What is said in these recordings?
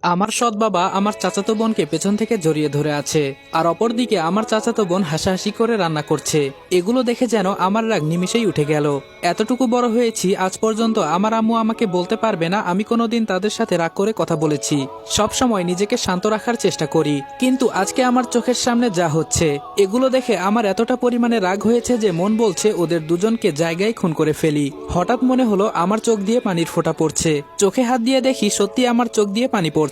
আমার সৎ বাবা আমার চাচাতো বোনকে পেছন থেকে জড়িয়ে ধরে আছে, আর অপরদিকে আমার চাচাতো বোন হাসাহাসি করে রান্না করছে। এগুলো দেখে যেন আমার রাগ নিমিষেই উঠে গেল। এতটুকু বড় হয়েছি, আজ পর্যন্ত আমার আম্মু আমাকে বলতে পারবে না আমি কোনোদিন তাদের সাথে রাগ করে কথা বলেছি। সব সময় নিজেকে শান্ত রাখার চেষ্টা করি, কিন্তু আজকে আমার চোখের সামনে যা হচ্ছে এগুলো দেখে আমার এতটা পরিমাণে রাগ হয়েছে যে মন বলছে ওদের দুজনকে জায়গায় খুন করে ফেলি। হঠাৎ মনে হলো আমার চোখ দিয়ে পানির ফোঁটা পড়ছে। চোখে হাত দিয়ে দেখি সত্যি আমার চোখ দিয়ে পানি পড়ছে।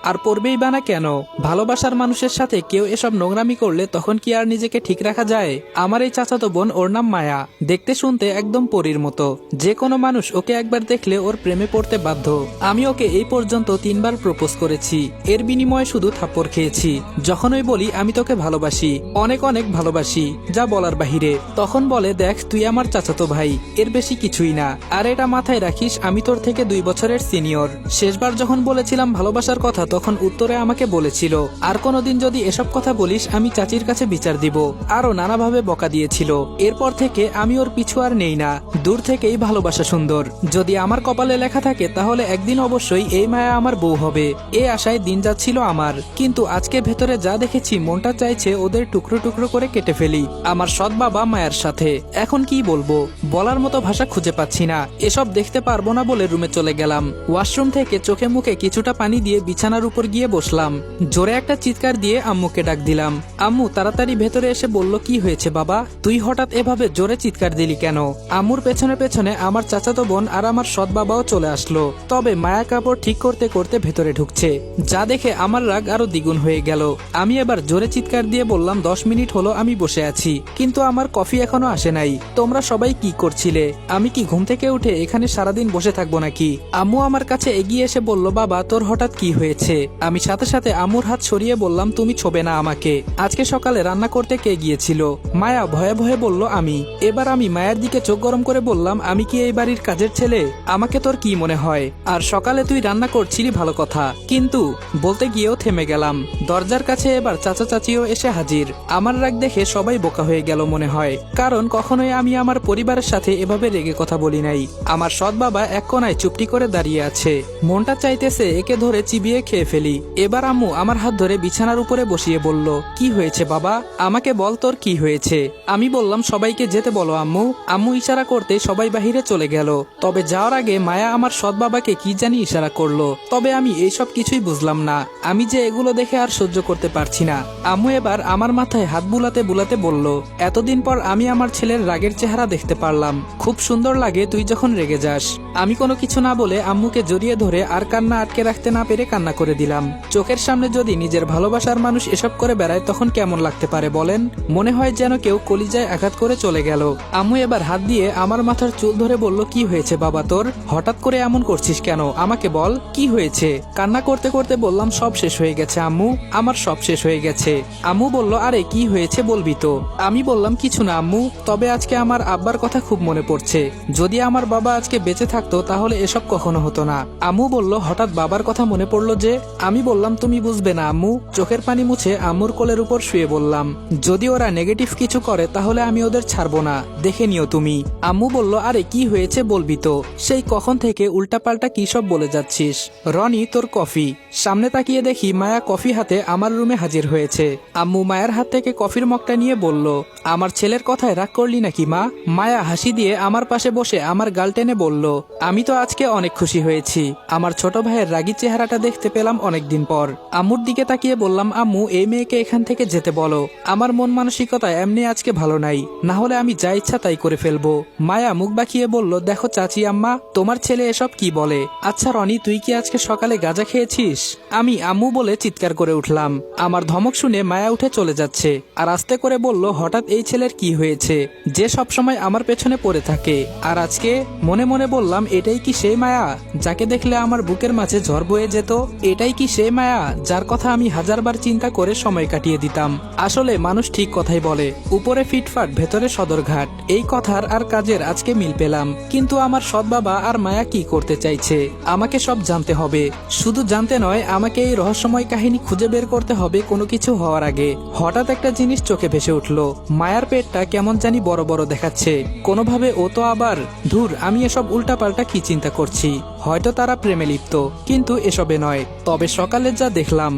আর পড়বেই বা না কেন? ভালোবাসার মানুষের সাথে কেউ এসব নোংরামি করলে তখন কি আর নিজেকে ঠিক রাখা যায়? আমার এই চাচাতো বোন, ওর নাম মায়া। দেখতে শুনতে একদম পরীর মতো। যে কোনো মানুষ ওকে একবার দেখলে ওর প্রেমে পড়তে বাধ্য। আমি ওকে এই পর্যন্ত 3বার প্রপোজ করেছি, এর বিনিময়ে শুধু থাপ্পড় খেয়েছি। যখনই বলি আমি তোকে ভালোবাসি, অনেক অনেক ভালোবাসি, যা বলার বাহিরে, তখন বলে দেখ তুই আমার চাচাতো ভাই, এর বেশি কিছুই না। আর এটা মাথায় রাখিস আমি তোর থেকে 2 বছরের সিনিয়র। শেষবার যখন বলেছিলাম ভালোবাসার কথা তখন উত্তরে আমাকে বলেছিল আর কোনোদিন যদি এসব কথা বলিস আমি চাচির কাছে বিচার দিব। আরো নানাভাবে বকা দিয়েছিল। এরপর থেকে আমি ওর পিছু আর নেই না। দূর থেকেই ভালোবাসা সুন্দর। যদি আমার কপালে লেখা থাকে তাহলে একদিন অবশ্যই এই মায়া আমার বউ হবে। এই আশায় দিন যাচ্ছিল আমার, কিন্তু আজকে ভেতরে যা দেখেছি মনটা চাইছে ওদের টুকরো টুকরো করে কেটে ফেলি। আমার সৎ বাবা মায়ের সাথে এখন কি বলবো, বলার মতো ভাষা খুঁজে পাচ্ছি না। এসব দেখতে পারবো না বলে রুমে চলে গেলাম। ওয়াশরুম থেকে চোখে মুখে কিছুটা পানি দিয়ে বিছানার উপর গিয়ে বসলাম। জোরে একটা চিৎকার দিয়ে আম্মুকে ডাক দিলাম। আম্মু তাড়াতাড়ি ভেতরে এসে বলল কি হয়েছে বাবা, তুই হঠাৎ এভাবে জোরে চিৎকার দিলি কেন? আম্মুর পেছনে পেছনে আমার চাচাতো বোন আর আমার সৎ বাবাও চলে আসলো। তবে মায়া কাপড় ঠিক করতে করতে ভেতরে ঢুকছে, যা দেখে আমার রাগ আরো দ্বিগুণ হয়ে গেল। আমি এবার জোরে চিৎকার দিয়ে বললাম 10 মিনিট হলো আমি বসে আছি, কিন্তু আমার কফি এখনো আসে নাই। তোমরা সবাই কি করছিলে? আমি কি ঘুম থেকে উঠে এখানে সারাদিন বসে থাকবো নাকি? আম্মু আমার কাছে এগিয়ে এসে বলল বাবা তোর হঠাৎ কি হয়েছে? আমি সাথে সাথে আম্মুর হাত সরিয়ে বললাম তুমি ছোবে না আমাকে। আজকে সকালে রান্না করতে কে গিয়েছিল? মায়া ভয়ে ভয়ে বলল আমি। এবার আমি মায়ের দিকে চোখ গরম করে বললাম আমি কি এই বাড়ির কাজের ছেলে? আমাকে তোর কি মনে হয়? আর সকালে তুই রান্না করছিলি ভালো কথা, কিন্তু বলতে গিয়েও থেমে গেলাম। দরজার কাছে এবার চাচা চাচিও এসে হাজির। আমার রাগ দেখে সবাই বোকা হয়ে গেল মনে হয়, কারণ কখনোই আমি আমার পরিবারের সাথে এভাবে রেগে কথা বলি নাই। আমার সৎ বাবা এক কোনায় চুপটি করে দাঁড়িয়ে আছে, মনটা চাইতেছে একে ধরে চিবিয়ে খেয়ে ফেলি। এবার আম্মু আমার হাত ধরে বিছানার উপরে বসিয়ে বলল কি হয়েছে বাবা, আমাকে বল তোর কি হয়েছে? আমি বললাম সবাইকে যেতে বলো আম্মু। আম্মু ইশারা করতে সবাই বাহিরে চলে গেল। তবে যাওয়ার আগে মায়া আমার সৎ বাবাকে কি জানি ইশারা করলো, তবে আমি এইসব কিছুই বুঝলাম না। আমি যে এগুলো দেখে আর সহ্য করতে পারছি না। আম্মু এবার আমার মাথায় হাত বুলাতে বুলাতে বলল এতদিন পর আমি আমার ছেলের রাগের চেহারা দেখতে পারলাম। খুব সুন্দর লাগে তুই যখন রেগে যাস। আমি কোনো কিছু না বলে আম্মুকে জড়িয়ে ধরে আর কান্না আটকে রাখতে না পেরে কান্না করে দিলাম। চোখের সামনে যদি নিজের ভালোবাসার মানুষ এসব করে বেড়ায় তখন কেমন লাগতে পারে বলেন? মনে হয় যেন কেউ কলিজায় আঘাত করে চলে গেল। আম্মু এবার হাত দিয়ে আমার মাথার চুল ধরে বলল কি হয়েছে বাবা তোর, হঠাৎ করে এমন করছিস কেন? আমাকে বল কি হয়েছে? কান্না করতে করতে বললাম সব শেষ হয়ে গেছে আম্মু, আমার সব শেষ হয়ে গেছে। আম্মু বলল আরে কি হয়েছে বলবি তো? আমি বললাম কিছু না আম্মু, তবে আজকে আমার আব্বার কথা খুব মনে পড়ছে। যদি আমার বাবা আজকে বেঁচে থাকতো তাহলে এসব কখনো হতো না। আম্মু বলল হঠাৎ বাবার কথা মনে পড়লো যে? আমি বললাম তুমি বুঝবে না আম্মু। চোখের পানি মুছে আম্মুর কোলের উপর শুয়ে বললাম যদি ওরা নেগেটিভ কিছু করে তাহলে আমি ওদের ছাড়বো না, দেখে নিও তুমি। আম্মু বলল আরে কি হয়েছে বলবি তো? সেই কখন থেকে উল্টাপাল্টা কি সব বলে যাচ্ছিস। রনি তোর কফি। সামনে তাকিয়ে দেখি মায়া কফি হাতে আমার রুমে হাজির হয়েছে। আম্মু মায়ের হাত থেকে কফির মগটা নিয়ে বলল আমার ছেলের কথায় রাগ করলি নাকি মা? মায়া হাসি দিয়ে আমার পাশে বসে আমার গাল টেনে বলল আমি তো আজকে অনেক খুশি হয়েছি। আমার ছোট ভাইয়ের রাগী চেহারাটা দেখতে পেলাম অনেকদিন পর। আম্মুর দিকে তাকিয়ে বললাম আম্মু এই মেয়েকে এখান থেকে যেতে বলো। আমার মন মানসিকতা এমনি আজকে ভালো নাই, না হলে আমি যা ইচ্ছা তাই করে ফেলবো। মায়া মুখ বাঁকিয়ে বলল দেখো চাচি আম্মা তোমার ছেলে এসব কি বলে। আচ্ছা রনি তুই কি আজকে সকালে গাঁজা খেয়েছিস? আমি আম্মু বলে চিৎকার করে উঠলাম। আমার ধমক শুনে মায়া উঠে চলে যাচ্ছে আর আস্তে করে বলল হঠাৎ এই ছেলের কি হয়েছে যে সব সময় আমার পেছনে পড়ে থাকে আর আজকে? মনে মনে বললাম এটাই কি সেই মায়া যাকে দেখলে আমার বুকের মাঝে ঝড় বয়ে যেত? এটাই কি সেই মায়া যার কথা আমি হাজারবার চিন্তা করে সময় কাটিয়ে দিতাম? আসলে মানুষ ঠিক কথাই বলে, উপরে ফিটফাট ভেতরে সদরঘাট। এই কথার আর কাজের আজকে মিল পেলাম। কিন্তু আমার সৎ বাবা আর মায়া কি করতে চাইছে আমাকে সব জানতে হবে। শুধু জানতে নয়, আমাকে এই রহস্যময় কাহিনী খুঁজে বের করতে হবে কোনো কিছু হওয়ার আগে। হঠাৎ একটা জিনিস চোখে ভেসে উঠল, মায়ার পেটটা কেমন জানি বড় বড় দেখাচ্ছে। কোনোভাবে ও তো আবার ধুর, আমি এসব উল্টাপাল্টা কি চিন্তা করছি। হয়তো তারা প্রেমে লিপ্ত, কিন্তু এসবে নয়, তবে সকালে যা দেখলাম